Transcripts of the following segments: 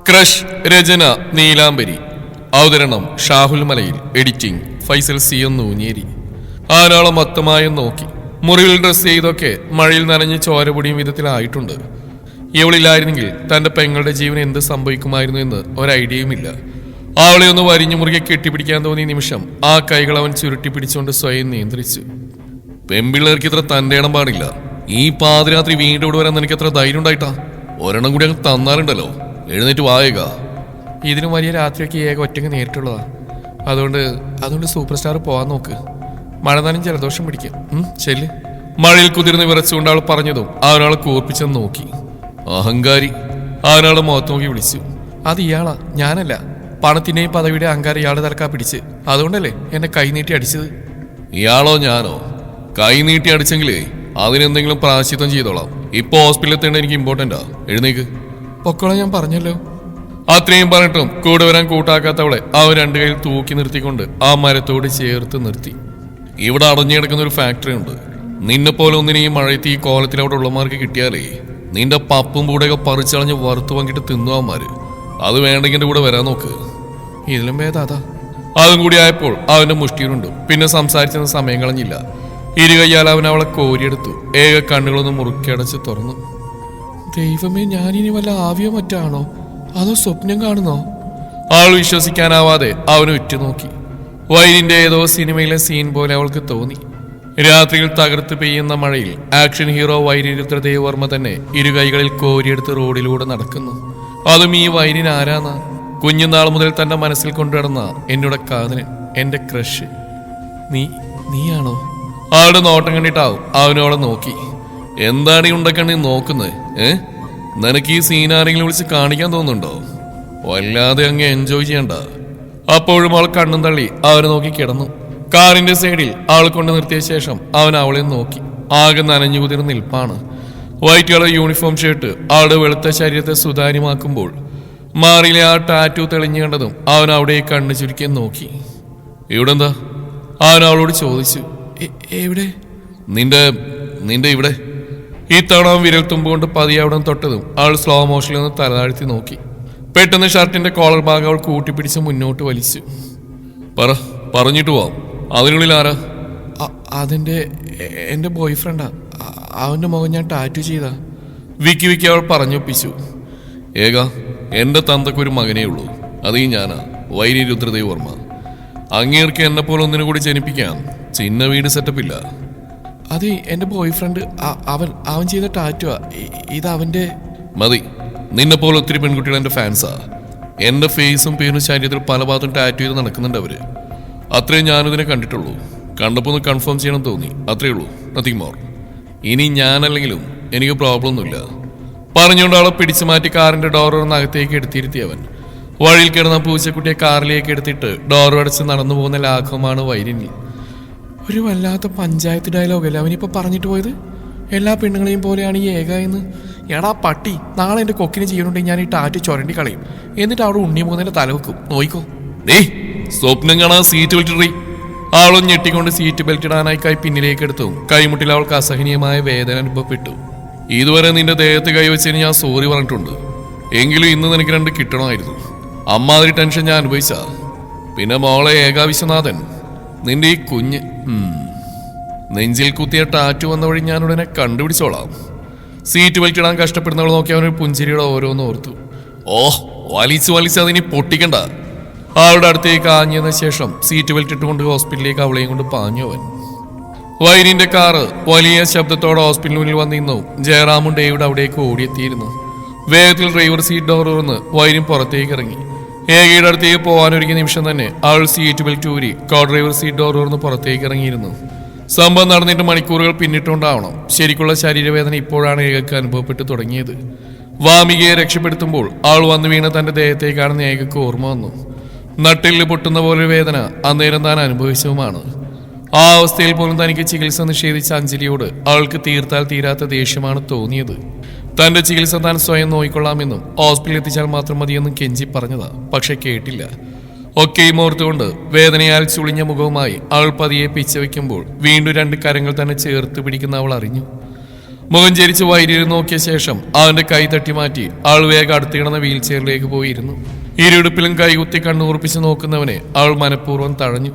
Crush രചന നീലാംബരി. അവതരണം Shahul Malayil. Editing Faisal C Noonjeri. ആരാളെ മൊത്തമായും നോക്കി. മുറിയിൽ ഡ്രസ് ചെയ്തൊക്കെ മഴയിൽ നനഞ്ഞ് ചോരപൊടിയും വിധത്തിലായിട്ടുണ്ട്. ഇവളില്ലായിരുന്നെങ്കിൽ തന്റെ പെങ്ങളുടെ ജീവൻ എന്ത് സംഭവിക്കുമായിരുന്നു എന്ന് ഒരൈഡിയയുമില്ല. അവളെ ഒന്ന് വരിഞ്ഞു മുറുകെ കെട്ടിപ്പിടിക്കാൻ തോന്നിയ നിമിഷം ആ കൈകൾ അവൻ ചുരുട്ടി പിടിച്ചുകൊണ്ട് സ്വയം നിയന്ത്രിച്ചു. പെമ്പിള്ളേർക്ക് ഇത്ര തന്റെ ഇടം പാടില്ല. ഈ പാതിരാത്രി വീണ്ടും ഇവിടെ വരാൻ നിനക്ക് എത്ര ധൈര്യം ഉണ്ടായിട്ടാ? ഒരെണ്ണം കൂടി അങ്ങ് തന്നാലുണ്ടല്ലോ. എഴുന്നേറ്റ് വായക. ഇതിനും വലിയ രാത്രിയൊക്കെ ഏക ഒറ്റയ്ക്ക് നേരിട്ടുള്ളതാ. അതുകൊണ്ട് സൂപ്പർ സ്റ്റാർ പോവാൻ നോക്ക്. മഴ നനഞ്ഞ് ജലദോഷം പിടിക്കും. ചെല്ല്. മഴയിൽ കുതിർന്ന് വിറച്ചുകൊണ്ട് അവൾ പറഞ്ഞതും അവനവളെ കൂർപ്പിച്ചെന്ന് നോക്കി. അഹങ്കാരി. അവനവളെ മുഖത്ത് നോക്കി വിളിച്ചു. അത് ഇയാളാ, ഞാനല്ല. പണത്തിന്റെയും പദവിയുടെ അഹങ്കാരം ഇയാളുടെ തലക്കാ പിടിച്ച്. അതുകൊണ്ടല്ലേ എന്നെ കൈനീട്ടി അടിച്ചത്. ഇയാളോ ഞാനോ? കൈനീട്ടി അടിച്ചെങ്കിലേ അതിനെന്തെങ്കിലും പ്രായശ്ചിത്തം ചെയ്തോളാം. ഇപ്പൊ ഹോസ്പിറ്റലിൽ എത്തേണ്ട എനിക്ക് ഇമ്പോർട്ടന്റാ. എഴുന്നേക്ക്. പൊക്കോളാം, ഞാൻ പറഞ്ഞല്ലോ. അത്രയും പറഞ്ഞിട്ടും കൂടെ വരാൻ കൂട്ടാക്കാത്തവളെ അവൻ രണ്ടു കൈയിൽ തൂക്കി നിർത്തിക്കൊണ്ട് ആ മരത്തോട് ചേർത്ത് നിർത്തി. ഇവിടെ അടഞ്ഞുകിടക്കുന്ന ഒരു ഫാക്ടറി ഉണ്ട്. നിന്നെ പോലെ ഒന്നിനെ ഈ മഴയത്ത് ഈ കോലത്തിൽ അവിടെ ഉള്ളമാർക്ക് കിട്ടിയാലേ നിന്റെ പപ്പും കൂടെയൊക്കെ പറിച്ചളഞ്ഞ് വറുത്ത് വാങ്ങിയിട്ട് തിന്നുവാന്മാര്. അത് വേണ്ടെങ്കിൽ കൂടെ വരാൻ നോക്ക്. ഇതിലും ഭേദം അതാ. അതും കൂടി ആയപ്പോൾ അവന്റെ മുഷ്ടിയിലുണ്ട്. പിന്നെ സംസാരിച്ചെന്ന് സമയം കളഞ്ഞില്ല. ഇരുകയ്യാൽ അവൻ അവളെ കോരിയെടുത്തു. ഏക കണ്ണുകളൊന്ന് മുറുക്കിയടച്ച് തുറന്നു. ദൈവമേ, ഞാനിനി വല്ല ആവിയോ മറ്റാണോ അതോ സ്വപ്നം കാണുന്നോ? ആൾ വിശ്വസിക്കാനാവാതെ അവന് ഉറ്റുനോക്കി. വൈരിന്റെ ഏതോ സിനിമയിലെ സീൻ പോലെ അവൾക്ക് തോന്നി. രാത്രിയിൽ തകർത്ത് പെയ്യുന്ന മഴയിൽ ആക്ഷൻ ഹീറോ വൈരി രുദ്രദേവർമ്മ തന്നെ ഇരുകൈകളിൽ കോരിയെടുത്ത് റോഡിലൂടെ നടക്കുന്നു. അതും ഈ വൈരിൻ ആരാന്നാ? കുഞ്ഞുനാൾ മുതൽ തന്റെ മനസ്സിൽ കൊണ്ടുനടന്ന എന്നോട് കാതലൻ, എന്റെ ക്രഷ്. നീയാണോ? ആളുടെ നോട്ടം കണ്ടിട്ടാവും അവനോളെ നോക്കി. എന്താണ് ഈ ഉണ്ടക്കണ്ണി നോക്കുന്നത്? നിനക്ക് ഈ സീൻ ആരെങ്കിലും വിളിച്ച് കാണിക്കാൻ തോന്നുന്നുണ്ടോ? വല്ലാതെ അങ്ങ് എൻജോയ് ചെയ്യണ്ട. അപ്പോഴും അവൾ കണ്ണും തള്ളി അവനെ നോക്കി കിടന്നു. കാറിന്റെ സൈഡിൽ അവൾ കൊണ്ട് നിർത്തിയ ശേഷം അവൻ അവളെ നോക്കി. ആകെ നനഞ്ഞു കുതിർന്ന് നിൽപ്പാണ്. വൈറ്റ് കളർ യൂണിഫോം ഷർട്ട് അവളുടെ വെളുത്ത ശരീരത്തെ സുതാര്യമാക്കുമ്പോൾ മാറിയിലെ ആ ടാറ്റു തെളിഞ്ഞു കണ്ടതും അവൻ അവിടെ കണ്ണു ചുരുക്കി നോക്കി. ഇവിടെ എന്താ? അവൻ അവളോട് ചോദിച്ചു. എവിടെ? നിന്റെ ഇവിടെ. ഈ തവണ വിരൽ തുമ്പുകൊണ്ട് പതിയെ അവിടെ തൊട്ടതും അവൾ സ്ലോ മോഷനിൽ നിന്ന് തലതാഴ്ത്തി നോക്കി. പെട്ടെന്ന് ഷർട്ടിന്റെ കോളർ ഭാഗം അവൾ കൂട്ടിപ്പിടിച്ച് മുന്നോട്ട് വലിച്ചു. പറഞ്ഞിട്ട് പോവാം. അതിനുള്ളിൽ ആരാ? എന്റെ ബോയ് ഫ്രണ്ടാ. അവന്റെ മുഖം ഞാൻ ടാറ്റു ചെയ്താ. വിക്കി അവൾ പറഞ്ഞൊപ്പിച്ചു. ഏക, എന്റെ തന്തക്കൊരു മകനേ ഉള്ളൂ. അതീ ഞാനാ, വൈരി രുദ്രദേവർമ്മ. അങ്ങേർക്ക് എന്നെ പോലെ ഒന്നിനു കൂടി ജനിപ്പിക്കാം. ചിന്ന വീട് സെറ്റപ്പില്ല. അത് എന്റെ ബോയ് ഫ്രണ്ട്. അവൻ ചെയ്ത ടാറ്റുവാ. ഇത് അവന്റെ. മതി. നിന്നെ പോലെ ഒത്തിരി പെൺകുട്ടികൾ എന്റെ ഫാൻസാ. എന്റെ ഫേസും പേരും ശരീരത്തിൽ പല ഭാഗത്തും ടാറ്റു ചെയ്ത് നടക്കുന്നുണ്ട് അവര്. അത്രയും ഞാനിതിനെ കണ്ടിട്ടുള്ളൂ. കണ്ടപ്പോ ഒന്ന് കൺഫേം ചെയ്യണം തോന്നി, അത്രേ ഉള്ളൂ. Nothing more. ഇനി ഞാനല്ലെങ്കിലും എനിക്ക് പ്രോബ്ലം ഒന്നുമില്ല. പറഞ്ഞുകൊണ്ട് അവളെ പിടിച്ചു മാറ്റി കാറിന്റെ ഡോർ അകത്തേക്ക് എടുത്തിരുത്തി അവൻ. വഴിയിൽ കിടന്ന പൂച്ചക്കുട്ടിയെ കാറിലേക്ക് എടുത്തിട്ട് ഡോർ അടച്ച് നടന്നു പോകുന്ന ലാഘവമാണ് വൈരിനി. ഒരു വല്ലാത്ത പഞ്ചായത്ത് ഡയലോഗല്ലേ അവനിപ്പോ പറഞ്ഞിട്ട് പോയത്? എല്ലാ പെണ്ണുങ്ങളെയും പോലെയാണ് ഈ ഏക എന്ന്. എടാ പട്ടി, നാളെ എന്റെ കൊക്കിന് ചെയ്യണുണ്ടെങ്കിൽ ഞാൻ ഈ ടാറ്റ് ചുരണ്ടി കളയും. എന്നിട്ട് അവിടെ ഉണ്ണി പോകുന്നതിന്റെ തലവെക്കും. നോയിക്കോ. സ്വപ്നം കാണാൻ സീറ്റ് ബെൽറ്റ്. അവളും ഞെട്ടിക്കൊണ്ട് സീറ്റ് ബെൽറ്റ് ഇടാനായി കൈ പിന്നിലേക്ക് എടുത്തു. കൈമുട്ടിൽ അവൾക്ക് അസഹനീയമായ വേദന അനുഭവപ്പെട്ടു. ഇതുവരെ നിന്റെ ദേഹത്ത് കൈവച്ചതിന് ഞാൻ സോറി പറഞ്ഞിട്ടുണ്ട്. എങ്കിലും ഇന്ന് നിനക്ക് രണ്ട് കിട്ടണമായിരുന്നു. അമ്മാതിരി ടെൻഷൻ ഞാൻ അനുഭവിച്ചാ. പിന്നെ മോളെ ഏക വിശ്വനാഥൻ, നിന്റെ ഈ കുഞ്ഞ് നെഞ്ചിൽ കുത്തിയ ടാറ്റു വന്ന വഴി ഞാൻ ഉടനെ കണ്ടുപിടിച്ചോളാം. സീറ്റ് ബെൽറ്റ് ഇടാൻ കഷ്ടപ്പെടുന്നവൾ നോക്കി അവനൊരു പുഞ്ചിരിയുടെ ഓരോന്ന് ഓർത്തു. വലിച്ച് അതിനി പൊട്ടിക്കണ്ട. അവളുടെ അടുത്തേക്ക് ആഞ്ഞതിന് ശേഷം സീറ്റ് ബെൽറ്റ് ഇട്ടുകൊണ്ട് ഹോസ്പിറ്റലിലേക്ക് അവളെയും കൊണ്ട് പാഞ്ഞു അവൻ. വൈരിന്റെ കാറ് വലിയ ശബ്ദത്തോടെ ഹോസ്പിറ്റലിന് മുന്നിൽ വന്നിരുന്നു. ജയറാമും ഡേവിഡ് അവിടേക്ക് ഓടിയെത്തിയിരുന്നു. വേഗത്തിൽ ഡ്രൈവർ സീറ്റ് ഡോർ തുറന്ന് വൈരും പുറത്തേക്ക് ഇറങ്ങി. ഏകയുടെ അടുത്തേക്ക് പോകാനൊരുങ്ങിയ നിമിഷം തന്നെ അവൾ സീറ്റ് ബെൽറ്റ് ഊരി കോ ഡ്രൈവർ സീറ്റ് ഡോർ തുറന്ന് പുറത്തേക്ക് ഇറങ്ങിയിരുന്നു. സംഭവം നടന്നിട്ട് മണിക്കൂറുകൾ പിന്നിട്ടുണ്ടാവണം. ശരിക്കുള്ള ശരീരവേദന ഇപ്പോഴാണ് ഏകക്ക് അനുഭവപ്പെട്ടു തുടങ്ങിയത്. വാമികയെ രക്ഷപ്പെടുത്തുമ്പോൾ അവൾ വന്നു വീണ തന്റെ ദേഹത്തേക്കാണെന്ന് ഏകക്ക് ഓർമ്മ വന്നു. നട്ടില് പൊട്ടുന്ന പോലൊരു വേദന അന്നേരം താൻ അനുഭവിച്ചതുമാണ്. ആ അവസ്ഥയിൽ പോലും തനിക്ക് ചികിത്സ നിഷേധിച്ച അഞ്ജലിയോട് അവൾക്ക് തീർത്താൽ തീരാത്ത ദേഷ്യമാണ് തോന്നിയത്. തന്റെ ചികിത്സ താൻ സ്വയം നോയിക്കൊള്ളാമെന്നും ഹോസ്പിറ്റലിൽ എത്തിച്ചാൽ മാത്രം മതിയെന്നും കെഞ്ചി പറഞ്ഞതാ. പക്ഷെ കേട്ടില്ല. ഒക്കെയും ഓർത്തുകൊണ്ട് വേദനയാൽ ചുളിഞ്ഞ മുഖവുമായി അവൾ പതിയെ പിച്ച വയ്ക്കുമ്പോൾ വീണ്ടും രണ്ട് കരങ്ങൾ തന്നെ ചേർത്ത് പിടിക്കുന്ന അവൾ അറിഞ്ഞു. മുഖം ചരിച്ച് വൈദ്യുതി നോക്കിയ ശേഷം അവന്റെ കൈ തട്ടി മാറ്റി അവൾ വേഗം അടുത്ത് കിടന്ന വീൽ ചെയറിലേക്ക് പോയിരുന്നു. ഇരുടുപ്പിലും കൈകുത്തി കണ്ണുറപ്പിച്ച് നോക്കുന്നവനെ അവൾ മനഃപൂർവ്വം തഴഞ്ഞു.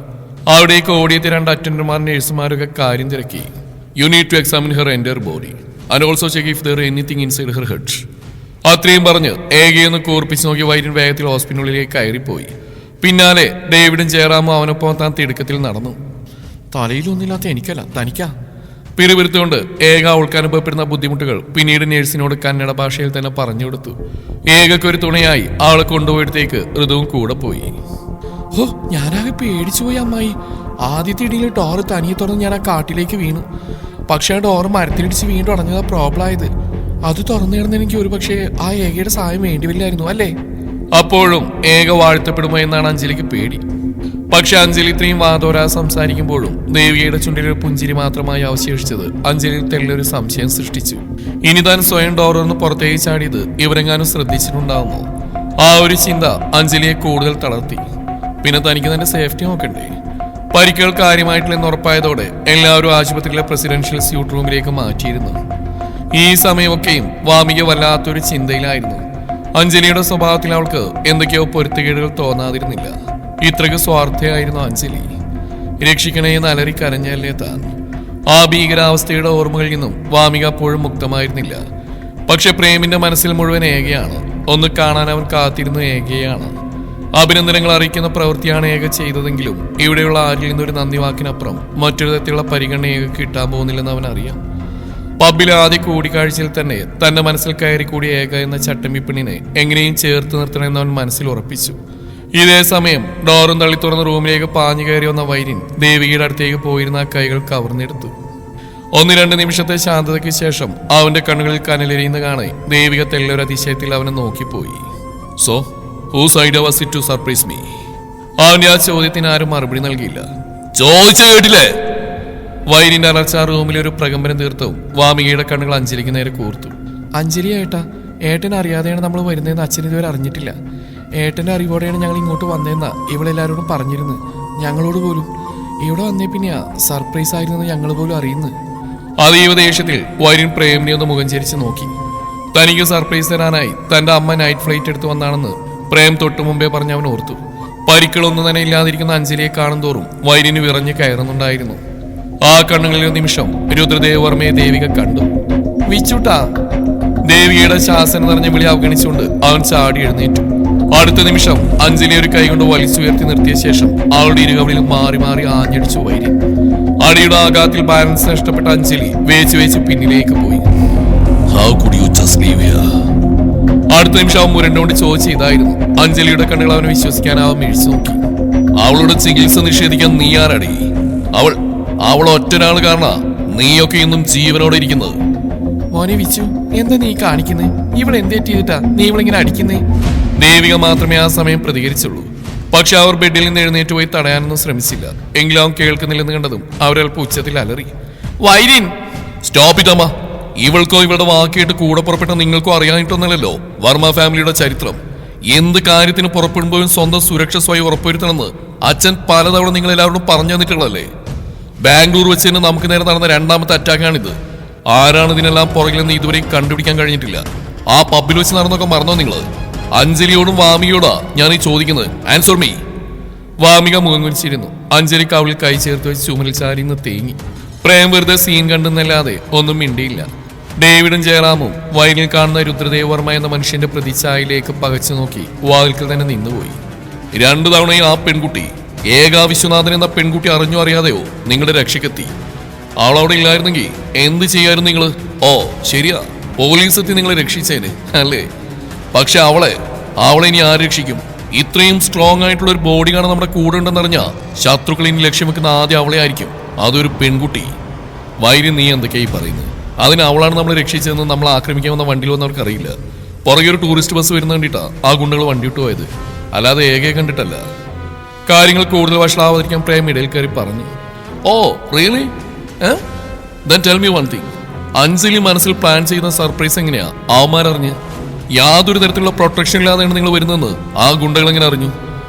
അവിടേക്ക് ഓടിയെത്തിയ 2 അറ്റൻഡർമാർ നഴ്സുമാരൊക്കെ കാര്യം തിരക്കി. You need to examine her entire body and also check if there anything inside her head. അത്രയും പറഞ്ഞ് ഏകയെന്ന് കൂർപ്പിച്ച് നോക്കി വൈദ്യൻ വേഗത്തിൽ ഹോസ്പിറ്റലിലേക്ക് കയറിപ്പോയി. പിന്നാലെ ഡേവിഡും ജയറാമും അവനൊപ്പം താൻ തിടുക്കത്തിൽ നടന്നു. തലയിലൊന്നുമില്ലാത്ത എനിക്കല്ല, തനിക്കാ. പിറുപിറുത്തുകൊണ്ട് ഏക അവൾക്ക് അനുഭവപ്പെടുന്ന ബുദ്ധിമുട്ടുകൾ പിന്നീട് നേഴ്സിനോട് കന്നഡ ഭാഷയിൽ തന്നെ പറഞ്ഞു കൊടുത്തു. ഏകക്കൊരു തുണയായി അവളെ കൊണ്ടുപോയിടത്തേക്ക് ഋതുവും കൂടെ പോയി. ഓ, ഞാനാകെ പേടിച്ചുപോയി അമ്മായി. ആദ്യത്തെ ഇടിയിൽ ഡോറ് തനിയെ തുറന്ന് ഞാൻ ആ കാട്ടിലേക്ക് വീണു. പക്ഷേ ആ ഡോറ് മരത്തിലിടിച്ച് വീണ്ടും അടഞ്ഞതാ പ്രോബ്ലം ആയത്. അത് തുറന്നു കിടന്ന് എനിക്ക് ഒരു പക്ഷേ ആ ഏകയുടെ സഹായം വേണ്ടിവരില്ലായിരുന്നു അല്ലേ? അപ്പോഴും ഏക വാഴ്ത്തപ്പെടുമോ എന്നാണ് അഞ്ജലിക്ക് പേടി. പക്ഷെ അഞ്ജലി ഇത്രയും വാതോരാ സംസാരിക്കുമ്പോഴും ദേവിയുടെ ചുണ്ടിലൊരു പുഞ്ചിരി മാത്രമായി അവശേഷിച്ചത് അഞ്ജലിയിൽ തെല്ലൊരു സംശയം സൃഷ്ടിച്ചു. ഇനി താൻ സ്വയം ഡോറിന്ന് പുറത്തേക്ക് ചാടിയത് ഇവരെങ്ങാനും ശ്രദ്ധിച്ചിട്ടുണ്ടാവുമോ? ആ ഒരു ചിന്ത അഞ്ജലിയെ കൂടുതൽ തളർത്തി. പിന്നെ തനിക്ക് തന്റെ സേഫ്റ്റി നോക്കണ്ടേ? പരിക്കുകൾ കാര്യമായിട്ടില്ലെന്ന് ഉറപ്പായതോടെ എല്ലാവരും ആശുപത്രിയിലെ പ്രസിഡൻഷ്യൽ സ്യൂട്ട് റൂമിലേക്ക് മാറ്റിയിരുന്നു. ഈ സമയമൊക്കെയും വാമിക വല്ലാത്തൊരു ചിന്തയിലായിരുന്നു. അഞ്ജലിയുടെ സ്വഭാവത്തിൽ അവൾക്ക് എന്തൊക്കെയോ പൊരുത്തക്കേടുകൾ തോന്നാതിരുന്നില്ല. ഇത്രയ്ക്ക് സ്വാർത്ഥയായിരുന്നു അഞ്ജലി. രക്ഷിക്കണേന്ന് അലറി കരഞ്ഞല്ലേ താൻ. ആ ഭീകരാവസ്ഥയുടെ ഓർമ്മകളിൽ നിന്നും വാമിക അപ്പോഴും മുക്തമായിരുന്നില്ല. പക്ഷെ പ്രേമിന്റെ മനസ്സിൽ മുഴുവൻ ഏകയാണ്. ഒന്ന് കാണാൻ അവൻ കാത്തിരുന്ന ഏകയാണ്. അഭിനന്ദനങ്ങൾ അറിയിക്കുന്ന പ്രവൃത്തിയാണ് ഏക ചെയ്തതെങ്കിലും ഇവിടെയുള്ള ആരിൽ നിന്നൊരു നന്ദി വാക്കിനപ്പുറം മറ്റൊരു തരത്തിലുള്ള പരിഗണന ഏക കിട്ടാൻ പോകുന്നില്ലെന്ന് അവൻ അറിയാം. പബ്ബിലെ ആദ്യ കൂടിക്കാഴ്ചയിൽ തന്നെ തന്റെ മനസ്സിൽ കയറിക്കൂടിയ ഏക എന്ന ചട്ടമ്പി പെണ്ണിനെ എങ്ങനെയും ചേർത്ത് നിർത്തണമെന്ന് അവൻ മനസ്സിൽ ഉറപ്പിച്ചു. ഇതേ സമയം ഡോറും തള്ളി തുറന്ന റൂമിലേക്ക് പാഞ്ഞു കയറി വന്ന വൈരിൻ ദേവികയുടെ അടുത്തേക്ക് പോയിരുന്ന ആ കൈകൾ കവർന്നെടുത്തു. 1-2 നിമിഷത്തെ ശാന്തതയ്ക്ക് ശേഷം അവന്റെ കണ്ണുകളിൽ കനലെരിയുന്ന കാണെ ദേവിക തെല്ലൊരു അതിശയത്തിൽ അവനെ നോക്കിപ്പോയി. So whose idea was it to surprise me? അവന്റെ ആ ചോദ്യത്തിന് ആരും മറുപടി നൽകിയില്ല. ചോദിച്ചു കേട്ടില്ലേ? വൈരിന്റെ അലർച്ച ആ റൂമിലെ ഒരു പ്രകമ്പനം തീർത്തവും വാമികയുടെ കണ്ണുകൾ അഞ്ജലിക്ക് നേരെ കൂർത്തു. അഞ്ജലി ഏട്ടൻ അറിയാതെയാണ് നമ്മൾ വരുന്നതെന്ന് അച്ഛൻ ഇതുവരെ അറിഞ്ഞിട്ടില്ല. ഏട്ടന്റെ അറിവോടെയാണ് ഞങ്ങൾ ഇങ്ങോട്ട് വന്നതെന്നാ ഇവളെല്ലാവരോടും പറഞ്ഞിരുന്നു. ഞങ്ങളോട് പോലും ഇവിടെ വന്നേ പിന്നെയാ സർപ്രൈസ് ആയിരുന്നു ഞങ്ങൾ പോലും അറിയുന്നത്. അതീവ ദേഷ്യത്തിൽ വൈരിൻ പ്രേമിനെ ഒന്ന് മുഖം ചരിച്ച് നോക്കി. തനിക്ക് സർപ്രൈസ് തരാനായി തന്റെ അമ്മ നൈറ്റ് ഫ്ലൈറ്റ് എടുത്തു വന്നാണെന്ന് പ്രേം തൊട്ടു മുമ്പേ പറഞ്ഞ് അവൻ ഓർത്തു. പരിക്കളൊന്നും തന്നെ ഇല്ലാതിരിക്കുന്ന അഞ്ജലിയെ കാണും തോറും വൈരിന് വിറഞ്ഞ് കയറുന്നുണ്ടായിരുന്നു. ആ കണ്ണുകളിൽ ഒരു നിമിഷം രുദ്രദേവർമ്മയെ ദേവിക കണ്ടു. വിച്ചുട്ടാ! ദേവിയുടെ ശാസനം നിറഞ്ഞ വിളി അവഗണിച്ചുകൊണ്ട് അവൻ ചാടി എഴുന്നേറ്റു. അടുത്ത നിമിഷം അഞ്ജലി ഒരു കൈകൊണ്ട് വലിച്ചുയർത്തി നിർത്തിയ ശേഷം അവളുടെ ഇരുകവളിൽ മാറി മാറി ആഞ്ഞടിച്ചു വൈരി. അടിയുടെ ആഘാതത്തിൽ ബാലൻസ് നഷ്ടപ്പെട്ട അഞ്ജലി വേച്ച് പിന്നിലേക്ക് പോയി. അടുത്ത നിമിഷം അവൻ മുരണ്ടോണ്ട് ചോദിച്ച ഇതായിരുന്നു. അഞ്ജലിയുടെ കണ്ണുകൾ അവനെ വിശ്വസിക്കാനാവാൻ മിഴിച്ചു നോക്കി. അവളുടെ ചികിത്സ നിഷേധിക്കാൻ നീ ആരടി? അവൾ ഒറ്റൊരാൾ കാരണ നീയൊക്കെ ഇന്നും ജീവനോടെ ഇരിക്കുന്നത്. മോനെ വിച്ചു, എന്താ നീ കാണിക്കുന്നേ? ഇവൾ എന്തേറ്റ് ചെയ്തിട്ടാ നീ ഇവളിങ്ങനെ അടിക്കുന്നേ? ദേവിക മാത്രമേ ആ സമയം പ്രതികരിച്ചുള്ളൂ. പക്ഷെ അവർ ബെഡിൽ നിന്ന് എഴുന്നേറ്റ് പോയി തടയാനൊന്നും ശ്രമിച്ചില്ല. എങ്കിലും അവൻ കേൾക്കുന്നില്ലെന്ന് കണ്ടതും അവരൽപ്പം ഉച്ചത്തിൽ അലറി. വൈരിൻ! സ്റ്റോപ്പ് ഇറ്റ് അമ്മ. ഇവൾക്കോ ഇവളുടെ വാക്കിയിട്ട് കൂടെ പുറപ്പെട്ട നിങ്ങൾക്കോ അറിയാനിട്ടൊന്നല്ലോ വർമ്മ ഫാമിലിയുടെ ചരിത്രം. എന്ത് കാര്യത്തിന് പുറപ്പെടുമ്പോഴും സ്വന്തം സുരക്ഷ സ്വയം ഉറപ്പുവരുത്തണമെന്ന് അച്ഛൻ പലതവണ നിങ്ങൾ എല്ലാവരോടും പറഞ്ഞു തന്നിട്ടുള്ളതല്ലേ? ബാംഗ്ലൂർ വെച്ച് തന്നെ നമുക്ക് നേരെ നടന്ന 2ാമത്തെ അറ്റാക്കാണിത്. ആരാണ് ഇതിനെല്ലാം പുറകിലെന്ന് ഇതുവരെയും കണ്ടുപിടിക്കാൻ കഴിഞ്ഞിട്ടില്ല. ആ പബ്ബിൽ വെച്ച് നടന്നൊക്കെ മറന്നോ നിങ്ങൾ? അഞ്ജലിയോടും വാമികയോടാ ഞാൻ ഈ ചോദിക്കുന്നത്. Answer me. വാമിക മുഖം കുനിച്ചിരുന്നു. അഞ്ജലി കവിളിൽ കൈ ചേർത്ത് വെച്ച് ചുമലിൽ ചാരിന്ന് തേങ്ങി. പ്രേം വെറുതെ സീൻ കണ്ടെന്നല്ലാതെ ഒന്നും മിണ്ടിയില്ല. ഡേവിഡും ജയറാമും വയലിൽ കാണുന്ന രുദ്രദേവർമ്മ എന്ന മനുഷ്യന്റെ പ്രതിച്ഛായയിലേക്ക് പകച്ചു നോക്കി വാതിൽക്കൽ തന്നെ നിന്നുപോയി. 2 തവണയും ആ പെൺകുട്ടി ഏക വിശ്വനാഥൻ എന്ന പെൺകുട്ടി അറിഞ്ഞോ അറിയാതെയോ നിങ്ങളുടെ രക്ഷയ്ക്കെത്തി. അവളവിടെ ഇല്ലായിരുന്നെങ്കിൽ എന്ത് ചെയ്യായിരുന്നു നിങ്ങൾ? ഓ ശരിയാ, പോലീസ് എത്തി നിങ്ങളെ രക്ഷിച്ചേനെ അല്ലേ? പക്ഷെ അവളെ ഇനി ആര് രക്ഷിക്കും? ഇത്രയും സ്ട്രോങ് ആയിട്ടുള്ള ഒരു ബോഡി കാണാൻ നമ്മുടെ കൂടെ ഉണ്ടെന്നറിഞ്ഞാ ശത്രുക്കൾ ഇനി ലക്ഷ്യം വെക്കുന്ന ആദ്യം അവളെ ആയിരിക്കും. അതൊരു പെൺകുട്ടി. വൈരി നീ എന്തൊക്കെയായി പറയുന്നത്? അതിന് അവളാണ് നമ്മളെ രക്ഷിച്ചതെന്ന് നമ്മൾ ആക്രമിക്കാൻ വന്ന വണ്ടിയിൽ വന്നവർക്ക് അറിയില്ല. പുറകെ ഒരു ടൂറിസ്റ്റ് ബസ് വരുന്ന കണ്ടിട്ടാ ആ ഗുണ്ടകൾ വണ്ടി വിട്ടു പോയത്, അല്ലാതെ ഏകയെ കണ്ടിട്ടല്ല. കാര്യങ്ങൾ കൂടുതൽ വഷളാവാതിരിക്കാൻ പ്രേം ഇടയിൽ കയറി പറഞ്ഞു. Oh really? Then tell me one thing. Anjali മനസ്സിൽ പ്ലാൻ ചെയ്യുന്ന സർപ്രൈസ് എങ്ങനെയാ അവന്മാരറിഞ്ഞ്? യാതൊരു തരത്തിലുള്ള പ്രൊട്ടക്ഷൻ ഇല്ലാതെയാണ് നിങ്ങൾ വരുന്നതെന്ന് ആ ഗുണ്ടകൾ എങ്ങനെ അറിഞ്ഞു?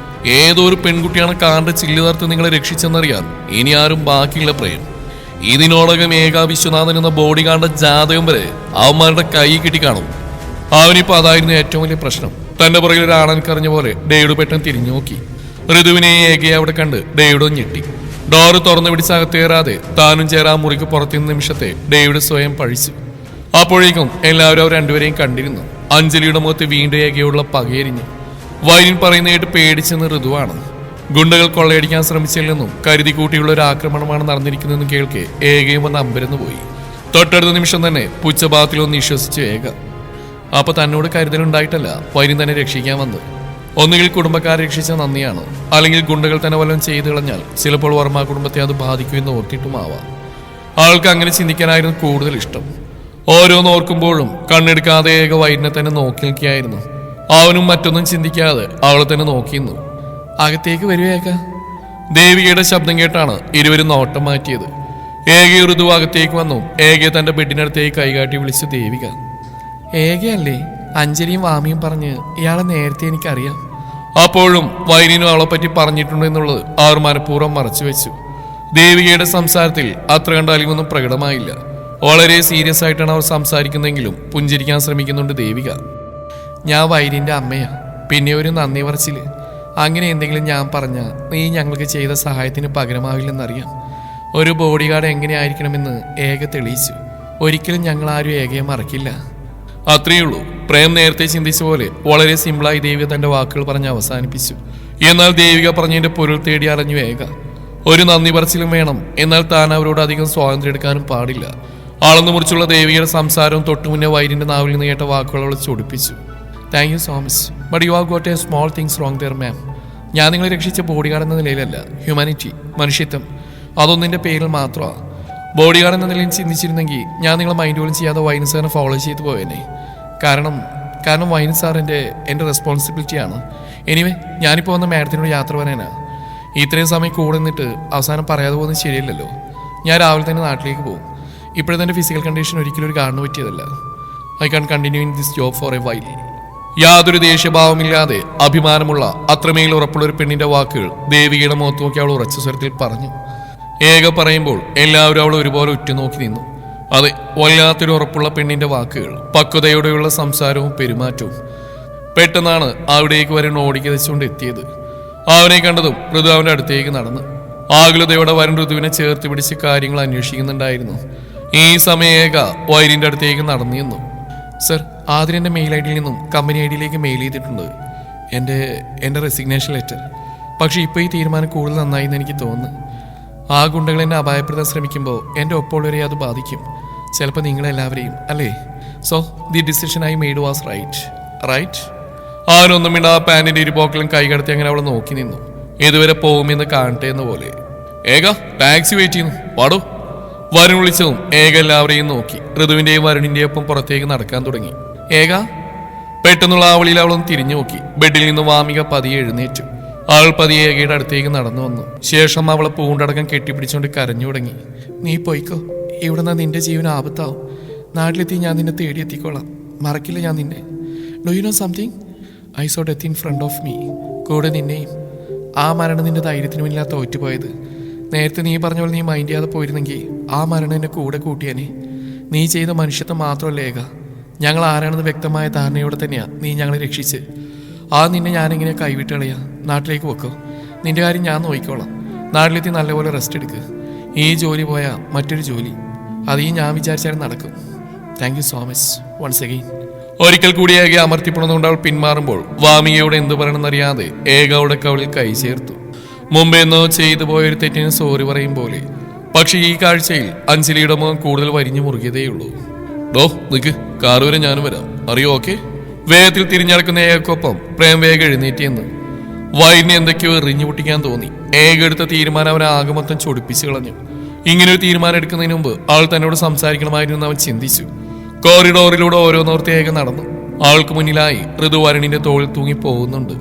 ഏതോ ഒരു പെൺകുട്ടിയാണ് കാറിന്റെ ചില്ലുതാർത്ത് നിങ്ങളെ രക്ഷിച്ചെന്നറിയാൻ ഇനി ആരും ബാക്കിയില്ല പ്രേം. ഇതിനോടകം ഏക വിശ്വനാഥൻ എന്ന ബോഡി ഗാർഡ് ജാതകം വരെ അവന്മാരുടെ കൈ കിട്ടിക്കാണും. അവനിപ്പോ അതായിരുന്നു ഏറ്റവും വലിയ പ്രശ്നം. തന്റെ പുറകിൽ ഒരാളൻ കറിഞ്ഞ പോലെ ഡേവിഡ് പെട്ടെന്ന് തിരിഞ്ഞു നോക്കി. ഋതുവിനെ ഏകയെ അവിടെ കണ്ട് ഡേവിഡ് ഞെട്ടി. ഡോറ് തുറന്നു പിടിച്ച് അകത്തേറാതെ താനും ചേരാ മുറിക്ക് പുറത്തുനിന്ന നിമിഷത്തെ ഡേവിഡ് സ്വയം പഴിച്ചു. അപ്പോഴേക്കും എല്ലാവരും അവർ രണ്ടുപേരെയും കണ്ടിരുന്നു. അഞ്ജലിയുടെ മുഖത്ത് വീണ്ടും ഏകയോടുള്ള പകയെരിഞ്ഞു. വൈനിൻ പറയുന്ന കേട്ട് പേടിച്ചെന്ന് ഋതുവാണ്. ഗുണ്ടകൾ കൊള്ളയടിക്കാൻ ശ്രമിച്ചില്ലെന്നും കരുതി കൂട്ടിയുള്ള ഒരു ആക്രമണമാണ് നടന്നിരിക്കുന്നതെന്ന് കേൾക്കെ ഏകയും വന്ന് അമ്പരന്ന് പോയി. തൊട്ടടുത്ത നിമിഷം തന്നെ പുച്ഛഭാഗത്തിലൊന്ന് വിശ്വസിച്ചു ഏക. അപ്പൊ തന്നോട് കരുതലുണ്ടായിട്ടല്ല വൈനിൻ തന്നെ രക്ഷിക്കാൻ വന്നത്. ഒന്നുകിൽ കുടുംബക്കാരെ രക്ഷിച്ച നന്ദിയാണ്, അല്ലെങ്കിൽ ഗുണ്ടകൾ തന്നെ വല്ലതും ചെയ്തു കളഞ്ഞാൽ ചിലപ്പോൾ വർമ്മ കുടുംബത്തെ അത് ബാധിക്കുമെന്ന് ഓർത്തിട്ടുമാവാം. ആൾക്ക് അങ്ങനെ ചിന്തിക്കാനായിരുന്നു കൂടുതൽ ഇഷ്ടം. ഓരോന്ന് ഓർക്കുമ്പോഴും കണ്ണെടുക്കാതെ ഏക വൈരിനെ തന്നെ നോക്കി നിൽക്കുകയായിരുന്നു. അവനും മറ്റൊന്നും ചിന്തിക്കാതെ അവളെ തന്നെ നോക്കിയിരുന്നു. അകത്തേക്ക് വരുവേക. ദേവികയുടെ ശബ്ദം കേട്ടാണ് ഇരുവരും നോട്ടം മാറ്റിയത്. ഏക ഋതു അകത്തേക്ക് വന്നു. ഏകയെ തന്റെ ബെഡിനടുത്തേക്ക് കൈകാട്ടി വിളിച്ചു ദേവിക. ഏകയല്ലേ? അഞ്ജലിയും വാമിയും പറഞ്ഞ് ഇയാളെ നേരത്തെ എനിക്കറിയാം. അപ്പോഴും വൈരിനും അവളെ പറ്റി പറഞ്ഞിട്ടുണ്ട് എന്നുള്ളത് അവർ മനഃപൂർവ്വം മറച്ചു വെച്ചു. ദേവികയുടെ സംസാരത്തിൽ അത്ര കണ്ട അലിവൊന്നും പ്രകടമായില്ല. വളരെ സീരിയസ് ആയിട്ടാണ് അവർ സംസാരിക്കുന്നതെങ്കിലും പുഞ്ചിരിക്കാൻ ശ്രമിക്കുന്നുണ്ട് ദേവിക. ഞാൻ വൈരിന്റെ അമ്മയാ. പിന്നെ ഒരു നന്ദി പറച്ചില്. അങ്ങനെ എന്തെങ്കിലും ഞാൻ പറഞ്ഞ നീ ഞങ്ങൾക്ക് ചെയ്ത സഹായത്തിന് പകരമാവില്ലെന്നറിയാം. ഒരു ബോഡി ഗാർഡ് എങ്ങനെയായിരിക്കണമെന്ന് ഏക തെളിയിച്ചു. ഒരിക്കലും ഞങ്ങൾ ആരും ഏകയെ മറക്കില്ല. അത്രയുള്ളൂ. പ്രേം നേരത്തെ ചിന്തിച്ച പോലെ വളരെ സിമ്പിളായി ദേവിക തന്റെ വാക്കുകൾ പറഞ്ഞ് അവസാനിപ്പിച്ചു. എന്നാൽ ദേവിക പറഞ്ഞതിന്റെ പൊരുൾ തേടി അറിഞ്ഞു ഏക. ഒരു നന്ദി പറച്ചിലും വേണം, എന്നാൽ താൻ അവരോട് അധികം സ്വാതന്ത്ര്യം എടുക്കാനും പാടില്ല. ആളെന്ന് മുറിച്ചുള്ള ദേവികയുടെ സംസാരവും തൊട്ടുമുന്നേ വൈരിന്റെ നാവിൽ നിന്ന് കേട്ട വാക്കുകൾ അവളെ ചൊടിപ്പിച്ചു. Thank you so much, but you have got a small things wrong there ma'am. ഞാൻ നിങ്ങളെ രക്ഷിച്ച ബോഡി ഗാർഡ് എന്ന നിലയിലല്ല, ഹ്യൂമാനിറ്റി, മനുഷ്യത്വം, അതൊന്നിന്റെ പേരിൽ മാത്രമാണ്. ബോഡി ഗാർഡ് എന്ന നിലയിൽ ചിന്തിച്ചിരുന്നെങ്കിൽ ഞാൻ നിങ്ങളെ മൈൻഡ് പോലും ചെയ്യാതെ വൈൻ സാറിനെ ഫോളോ ചെയ്തു പോയേനെ. കാരണം വൈൻ സാർ എൻ്റെ റെസ്പോൺസിബിലിറ്റിയാണ്. എനിവേ, ഞാനിപ്പോൾ വന്ന മാഡത്തിനോട് യാത്ര പറയാനാ. ഇത്രയും സമയം കൂടെ നിന്നിട്ട് അവസാനം പറയാതെ പോകുന്നത് ശരിയല്ലല്ലോ. ഞാൻ രാവിലെ തന്നെ നാട്ടിലേക്ക് പോകും. ഇപ്പോഴത്തെ എൻ്റെ ഫിസിക്കൽ കണ്ടീഷൻ ഒരിക്കലും ഒരു ഗാർഡിന് പറ്റിയതല്ല. I can continue in this job for a while. യാതൊരു ദേഷ്യഭാവമില്ലാതെ അഭിമാനമുള്ള അത്രമേൽ ഉറപ്പുള്ള ഒരു പെണ്ണിന്റെ വാക്കുകൾ ദേവികയുടെ മുഖത്ത് നോക്കി അവൾ ഉറച്ച സ്വരത്തിൽ പറഞ്ഞു. ഏക പറയുമ്പോൾ എല്ലാവരും അവൾ ഒരുപോലെ ഉറ്റുനോക്കി നിന്നു. അതെ, വല്ലാത്തൊരു ഉറപ്പുള്ള പെണ്ണിന്റെ വാക്കുകൾ, പക്വതയോടെയുള്ള സംസാരവും പെരുമാറ്റവും. പെട്ടെന്നാണ് അവിടേക്ക് വരുൺ ഓടിക്കതച്ചുകൊണ്ട് എത്തിയത്. അവനെ കണ്ടതും ഋതു അവന്റെ അടുത്തേക്ക് നടന്നു. ആകുലതയോടെ വരുൺ ഋതുവിനെ ചേർത്ത് പിടിച്ച് കാര്യങ്ങൾ അന്വേഷിക്കുന്നുണ്ടായിരുന്നു. ഈ സമയം ഏക വൈരിന്റെ അടുത്തേക്ക് നടന്നു നിന്നു. സർ, ആദ്യം എൻ്റെ മെയിൽ ഐ ഡിയിൽ നിന്നും കമ്പനി ഐ ഡിയിലേക്ക് മെയിൽ ചെയ്തിട്ടുണ്ട് എൻ്റെ റെസിഗ്നേഷൻ ലെറ്റർ. പക്ഷേ ഇപ്പോൾ ഈ തീരുമാനം കൂടുതൽ നന്നായി എന്ന് എനിക്ക് തോന്നുന്നു. ആ ഗുണ്ടകൾ എന്നെ അപായപ്പെടുത്താൻ ശ്രമിക്കുമ്പോൾ എൻ്റെ ഒപ്പമുള്ളവരെ അത് ബാധിക്കും, ചിലപ്പോൾ നിങ്ങളെല്ലാവരെയും, അല്ലേ? So the decision I made was right. അവനൊന്നും മിണ്ടാ പാൻറ്റിൻ്റെ ഇരുപോക്കലും കൈ കടത്തി അങ്ങനെ അവളെ നോക്കി നിന്നു. ഇതുവരെ പോകുമെന്ന് കാണട്ടെ എന്ന പോലെ. ഏക, ടാക്സി വെയിറ്റ് ചെയ്യുന്നു, പാടോ. വരുൺ വിളിച്ചതും ഏക എല്ലാവരെയും നോക്കി ഋതുവിന്റെയും വരുണിന്റെയും ഒപ്പം പുറത്തേക്ക് നടക്കാൻ തുടങ്ങി. ഏക, പെട്ടെന്നുള്ള ആവളിയിൽ അവളൊന്ന് തിരിഞ്ഞു നോക്കി. ബെഡിൽ നിന്ന് വാമിക പതിയെ എഴുന്നേറ്റു. അവൾ പതിയെ ഏകയുടെ അടുത്തേക്ക് നടന്നു വന്നു. ശേഷം അവളെ പൂണ്ടടക്കം കെട്ടിപ്പിടിച്ചുകൊണ്ട് കരഞ്ഞു തുടങ്ങി. നീ പോയിക്കോ, ഇവിടെ നിന്ന് നിന്റെ ജീവൻ ആപത്താവും. നാട്ടിലെത്തി ഞാൻ നിന്നെ തേടിയെത്തിക്കോളാം, മറക്കില്ല ഞാൻ നിന്നെ. Do you know something? I saw death in front of me. കൂടെ നിന്നെയും. ആ മരണം നിന്റെ ധൈര്യത്തിന് മുന്നിലാണ് തോറ്റുപോയത്. നേരത്തെ നീ പറഞ്ഞ പോലെ നീ മൈൻഡ് ചെയ്യാതെ പോയിരുന്നെങ്കിൽ ആ മരണം എന്നെ കൂടെ കൂട്ടിയാനെ. നീ ചെയ്ത മനുഷ്യത്വം മാത്രമല്ല ഏക, ഞങ്ങൾ ആരാണെന്ന് വ്യക്തമായ ധാരണയോടെ തന്നെയാണ് നീ ഞങ്ങളെ രക്ഷിച്ച്. നിന്നെ ഞാനെങ്ങനെ കൈവിട്ട് കളയാ? നാട്ടിലേക്ക് വെക്കോ, നിന്റെ കാര്യം ഞാൻ നോക്കിക്കോളാം. നാട്ടിലെത്തി നല്ലപോലെ റെസ്റ്റ് എടുക്കുക. ഈ ജോലി പോയാൽ മറ്റൊരു ജോലി, അത് ഈ ഞാൻ വിചാരിച്ചാലും നടക്കും. Thank you so much once again. ഒരിക്കൽ കൂടി ഏക അമർത്തിപ്പെടുന്നതുകൊണ്ട് അവൾ പിന്മാറുമ്പോൾ വാമികയോട് എന്തു പറയണമെന്നറിയാതെ ഏകയുടെ കവളിൽ കൈ ചേർത്തു. മുമ്പെന്നോ ചെയ്തു പോയൊരു തെറ്റിന് സോറി പറയും പോലെ. പക്ഷെ ഈ കാഴ്ചയിൽ അഞ്ജലിയുടെ മുഖം കൂടുതൽ വരിഞ്ഞു മുറുകിയതേയുള്ളൂ. ഡോ നിക്ക്, കാറ് വരെ ഞാനും വരാം, അറിയോ? ഓക്കെ. വേഗത്തിൽ തിരിഞ്ഞടക്കുന്ന ഏകക്കൊപ്പം പ്രേം വേഗം എഴുന്നേറ്റിയെന്ന്. വൈരിനെ എന്തൊക്കെയോ എറിഞ്ഞു പൊട്ടിക്കാൻ തോന്നി. ഏക എടുത്ത തീരുമാനം അവനെ ആകെ മൊത്തം ചൊടിപ്പിച്ചു കളഞ്ഞു. ഇങ്ങനൊരു തീരുമാനം എടുക്കുന്നതിന് മുമ്പ് അവൾ തന്നോട് സംസാരിക്കണമായിരുന്നു അവൻ ചിന്തിച്ചു. കോറിഡോറിലൂടെ ഓരോന്നോർത്ത് ഏക നടന്നു. അവൾക്ക് മുന്നിലായി ഋതു വരുണിന്റെ തോളിൽ തൂങ്ങി പോകുന്നുണ്ട്.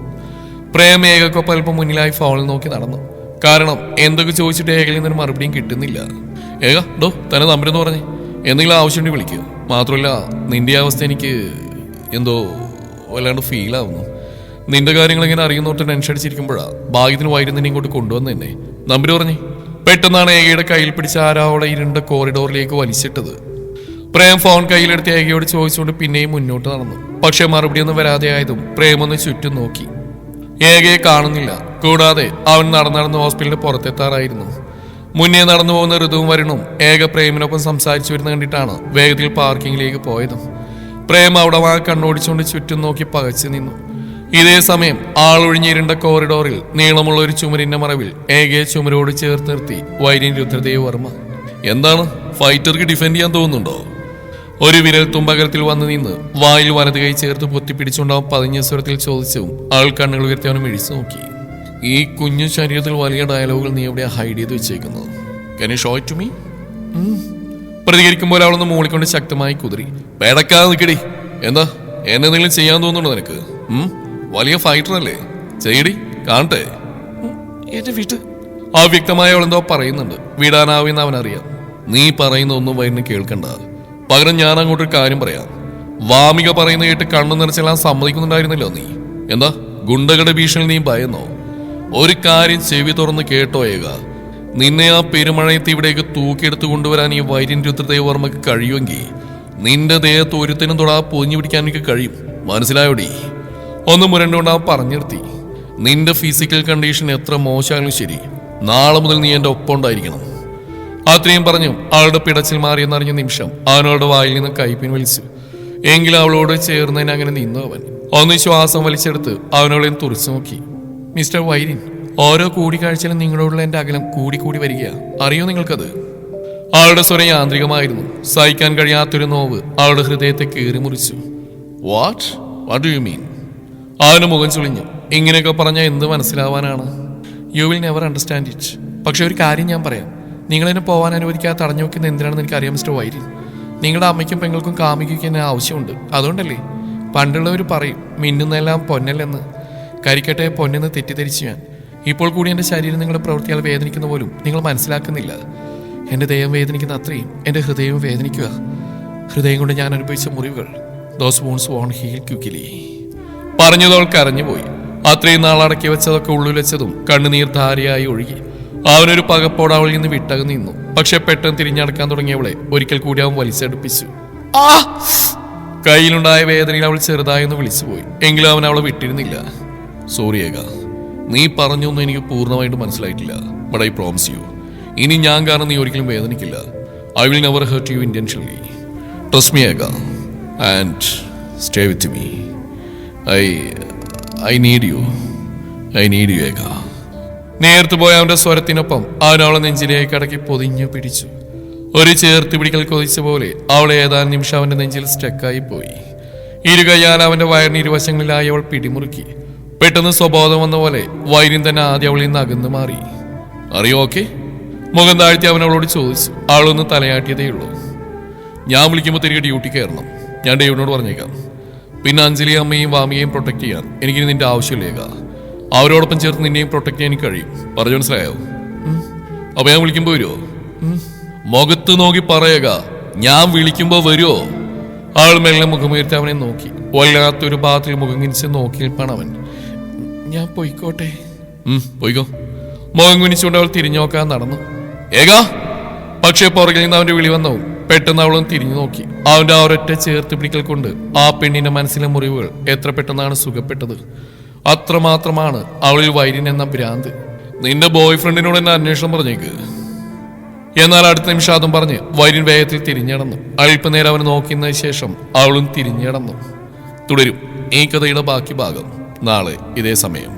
പ്രേം ഏകക്കൊപ്പം അല്പം മുന്നിലായി ഫോണിൽ നോക്കി നടന്നു. കാരണം എന്തൊക്കെ ചോദിച്ചിട്ട് ഏകയിൽ നിന്നൊരു മറുപടിയും കിട്ടുന്നില്ല. ഏക, ഡോ തന്നെ നമ്പരെന്ന് പറഞ്ഞേ, എന്തെങ്കിലും ആവശ്യമുണ്ടെങ്കിൽ വിളിക്കുക. മാത്രമല്ല നിന്റെ അവസ്ഥ എനിക്ക് എന്തോ വല്ലാണ്ട് ഫീലാവുന്നു. നിന്റെ കാര്യങ്ങൾ ഇങ്ങനെ അറിയുന്നോട്ട് ടെൻഷൻ അടിച്ചിരിക്കുമ്പോഴാണ് ഭാഗ്യത്തിന് വൈകുന്നേരം ഇങ്ങോട്ട് കൊണ്ടുവന്ന് തന്നെ. നമ്പർ പറഞ്ഞേ. പെട്ടെന്നാണ് ഏകയുടെ കയ്യിൽ പിടിച്ച ആരാവളെ ഇരുണ്ട കോറിഡോറിലേക്ക് വലിച്ചിട്ടത്. പ്രേം ഫോൺ കയ്യിലെടുത്ത് ഏകയോട് ചോദിച്ചുകൊണ്ട് പിന്നെയും മുന്നോട്ട് നടന്നു. പക്ഷെ മറുപടിയൊന്നും വരാതെ ആയതും പ്രേമൊന്ന് ചുറ്റും നോക്കി. ഏകയെ കാണുന്നില്ല. കൂടാതെ അവൻ നടന്നു ഹോസ്പിറ്റലിന്റെ പുറത്തെത്താറായിരുന്നു. മുന്നേ നടന്നു പോകുന്ന ഋതുവും വരുണും ഏക പ്രേമിനൊപ്പം സംസാരിച്ചു വരുന്ന കണ്ടിട്ടാണ് വേഗത്തിൽ പാർക്കിങ്ങിലേക്ക് പോയതും. പ്രേം അവിടെ കണ്ണോടിച്ചുകൊണ്ട് ചുറ്റും നോക്കി പകച്ചു നിന്നു. ഇതേ സമയം ആളൊഴിഞ്ഞിരുണ്ട കോറിഡോറിൽ നീളമുള്ള ഒരു ചുമരിന്റെ മറവിൽ ഏകയെ ചുമരോട് ചേർത്ത് നിർത്തി വൈര്യൻ രുദ്രദേവ് വർമ്മ. എന്താണ്, ഫൈറ്റർക്ക് ഡിഫെൻഡ് ചെയ്യാൻ തോന്നുന്നുണ്ടോ? ഒരു വിരൽ തുമ്പകരത്തിൽ വന്നു നിന്ന് വായിൽ വലത് കൈ ചേർത്ത് പൊത്തിപ്പിടിച്ചുണ്ടാവും പതിഞ്ഞ സ്വരത്തിൽ ചോദിച്ചും ആൾ കണ്ണുകൾ ഉയർത്തി അവനും മിഴിച്ചു നോക്കി. ഈ കുഞ്ഞു ശരീരത്തിൽ വലിയ ഡയലോഗുകൾ നീ എവിടെയാ ഹൈഡ് ചെയ്ത് വെച്ചേക്കുന്നത്? Can you show it to me? പ്രതികരിക്കുമ്പോൾ അവളൊന്ന് മൂളിക്കൊണ്ട് ശക്തമായി കുതിരി. പേടക്കാതെ നിൽക്കടി. എന്താ, എന്നെ എന്തെങ്കിലും ചെയ്യാൻ തോന്നുന്നുണ്ടോ നിനക്ക്? വലിയ ഫൈറ്റർ അല്ലേ, ചെയ്യടി, കാണട്ടെ. എന്റെ വീട്ട് അവ്യക്തമായ അവളെന്തോ പറയുന്നുണ്ട്. വിടാനാവെന്ന് അവനറിയാം. നീ പറയുന്ന ഒന്നും വൈകിട്ട് കേൾക്കണ്ട. പകരം ഞാൻ അങ്ങോട്ടൊരു കാര്യം പറയാം. വാമിക പറയുന്ന കേട്ട് കണ്ണു നിറച്ചെല്ലാം സമ്മതിക്കുന്നുണ്ടായിരുന്നല്ലോ നീ. എന്താ, ഗുണ്ടകളുടെ ഭീഷണി നീ ഭയന്നോ? ഒരു കാര്യം ചെവി തുറന്ന് കേട്ടോ ഏക. നിന്നെ ആ പെരുമഴയത്ത് ഇവിടേക്ക് തൂക്കിയെടുത്ത് കൊണ്ടുവരാൻ ഈ വൈര്യൻ രുദ്രദേവ് വർമ്മക്ക് കഴിയുമെങ്കിൽ നിന്റെ ദേഹത്ത് ഒരുത്തിനും തൊടാ പൊതിഞ്ഞു പിടിക്കാൻ എനിക്ക് കഴിയും. മനസ്സിലായോടി? ഒന്ന് മുരണ്ടുകൊണ്ട് അവൻ പറഞ്ഞു നിർത്തി. നിന്റെ ഫിസിക്കൽ കണ്ടീഷൻ എത്ര മോശമായാലും ശരി, നാളെ മുതൽ നീ എന്റെ ഒപ്പം ഉണ്ടായിരിക്കണം. അത്രയും പറഞ്ഞു അവളുടെ പിടച്ചിൽ മാറിയെന്നറിഞ്ഞ നിമിഷം അവനവളുടെ വായിൽ നിന്ന് കൈപ്പിൻ വലിച്ചു. എങ്കിലും അവളോട് ചേർന്നതിന് അങ്ങനെ നിന്നു അവൻ. ഒന്ന് ശ്വാസം വലിച്ചെടുത്ത് അവനവളെ തുറച്ചു നോക്കി. മിസ്റ്റർ വൈര്യൻ, ഓരോ കൂടിക്കാഴ്ചയിലും നിങ്ങളോടുള്ള എന്റെ അകലം കൂടി വരിക. അറിയോ നിങ്ങൾക്കത്? അവളുടെ സ്വരം യാന്ത്രികമായിരുന്നു. സഹിക്കാൻ കഴിയാത്തൊരു നോവ് അവളുടെ ഹൃദയത്തെ കീറി മുറിച്ചു. What do you mean? അവന് മുഖം ചുളിഞ്ഞു. ഇങ്ങനെയൊക്കെ പറഞ്ഞാൽ എന്ത് മനസ്സിലാവാനാണ്? You will never understand it. പക്ഷെ ഒരു കാര്യം ഞാൻ പറയാം. നിങ്ങളെന്നെ പോകാൻ അനുവദിക്കാതെ തടഞ്ഞു നോക്കുന്നത് എന്തിനാണെന്ന് എനിക്കറിയാം മിസ്റ്റർ വൈര്യൻ. നിങ്ങളുടെ അമ്മയ്ക്കും പെങ്ങൾക്കും കാമിക്കും എന്നെ ആവശ്യമുണ്ട്. അതുകൊണ്ടല്ലേ പണ്ടുള്ളവർ പറയും മിന്നുന്നെല്ലാം പൊന്നല്ലെന്ന്. കരിക്കട്ടെ പൊന്നെന്ന് തെറ്റിദ്ധരിച്ചു ഞാൻ. ഇപ്പോൾ കൂടി എൻ്റെ ശരീരം നിങ്ങളുടെ പ്രവൃത്തിയാൽ വേദനിക്കുന്ന പോലും നിങ്ങൾ മനസ്സിലാക്കുന്നില്ല. എൻ്റെ ദേഹം വേദനിക്കുന്ന അത്രയും എൻ്റെ ഹൃദയവും വേദനിക്കുക. ഹൃദയം കൊണ്ട് ഞാൻ അനുഭവിച്ച മുറിവുകൾ, those wounds won't heal quickly. പറഞ്ഞതോൾ കരഞ്ഞുപോയി. അത്രയും നാൾ അടക്കി വെച്ചതൊക്കെ ഉള്ളിൽ വെച്ചതും കണ്ണുനീർ ധാരയായി ഒഴുകി. അവനൊരു പകപ്പോട് അവളിൽ നിന്ന് വിട്ടകന്നു നിന്നു. പക്ഷെ പെട്ടെന്ന് തിരിഞ്ഞടക്കാൻ തുടങ്ങിയവളെ ഒരിക്കൽ കൂടി അവൻ വലിച്ചടുപ്പിച്ചു. കയ്യിലുണ്ടായ വേദനയിൽ അവൾ ചെറുതായെന്ന് വിളിച്ചുപോയി. എങ്കിലും അവൻ അവളെ വിട്ടിരുന്നില്ല. സോറി ഏക, നീ പറഞ്ഞൊന്നും എനിക്ക് പൂർണ്ണമായിട്ട് മനസ്സിലായിട്ടില്ല. ബട്ട് ഐ പ്രോമിസ് യു, ഇനി ഞാൻ കാരണം നീ ഒരിക്കലും വേദനിക്കില്ല. I will never hurt you intentionally. Trust me Eka, and stay with me. I need you Eka. നേർത്തു പോയ അവന്റെ സ്വരത്തിനൊപ്പം അവനവളെ നെഞ്ചിലേക്ക് അടക്കി പൊതിഞ്ഞു പിടിച്ചു. ഒരു ചേർത്ത് പിടിക്കൽ കൊതിച്ച പോലെ അവളെ ഏതാനും നിമിഷം അവന്റെ നെഞ്ചിൽ സ്റ്റക്കായി പോയി. ഇരുകയ്യാൽ അവന്റെ വയറിന് ഇരുവശങ്ങളിലായി അവൾ പിടിമുറുക്കി. പെട്ടെന്ന് സ്വബോധം വന്ന പോലെ വൈര്യൻ തന്നെ ആദ്യം അവളിൽ നിന്ന് അകന്നു മാറി. അറിയോ ഓക്കെ? മുഖം താഴ്ത്തി അവൻ അവളോട് ചോദിച്ചു. അവളൊന്ന് തലയാട്ടിയതേയുള്ളൂ. ഞാൻ വിളിക്കുമ്പോൾ തിരികെ ഡ്യൂട്ടി കയറണം. ഞാൻ ഡേവിഡിനോട് പറഞ്ഞേക്കാം. പിന്നെ അഞ്ജലി അമ്മയും വാമിയെയും പ്രൊട്ടക്ട് ചെയ്യാൻ എനിക്കിനി നിന്റെ ആവശ്യമില്ലേക. അവരോടൊപ്പം ചേർത്ത് നിന്നെയും പ്രൊട്ടക്ട് ചെയ്യാൻ എനിക്ക് കഴിയും. പറഞ്ഞു മനസ്സിലായോ? അപ്പൊ ഞാൻ വിളിക്കുമ്പോ വരുമോ? മുഖത്ത് നോക്കി പറയുക, ഞാൻ വിളിക്കുമ്പോ വരുമോ? ആൾ മെല്ലെ മുഖമുയർത്തി അവനെ നോക്കി. വല്ലാത്തൊരു ഭാഗത്തിൽ മുഖം കുനിച്ച് നോക്കി നിൽപ്പാണ് അവൻ. ഞാൻ പോയിക്കോട്ടെ? പോയിക്കോ. മുഖം കുനിച്ചുകൊണ്ട് അവൾ തിരിഞ്ഞു നോക്കാൻ നടന്നു. ഏകാ! പക്ഷെ പുറകിൽ നിന്ന് അവന്റെ വിളി വന്നവും പെട്ടെന്ന് അവളും തിരിഞ്ഞു നോക്കി. അവന്റെ ആ ഒരൊറ്റ ചേർത്ത് പിടിക്കൽ കൊണ്ട് ആ പെണ്ണിന്റെ മനസ്സിലെ മുറിവുകൾ എത്ര പെട്ടെന്നാണ് സുഖപ്പെട്ടത്. അത്രമാത്രമാണ് അവളിൽ വൈര്യൻ എന്ന ഭ്രാന്ത്. നിന്റെ ബോയ് ഫ്രണ്ടിനോട് എന്നെ അന്വേഷണം പറഞ്ഞേക്ക്. എന്നാൽ അടുത്ത നിമിഷം അതും പറഞ്ഞ് വൈര്യൻ വേഗത്തിൽ തിരിഞ്ഞടന്നു. അല്പനേരം അവന് നോക്കിയതിനു ശേഷം അവളും തിരിഞ്ഞടന്നു. തുടരും ഈ കഥയുടെ ബാക്കി ഭാഗം നാളെ ഇതേ സമയം.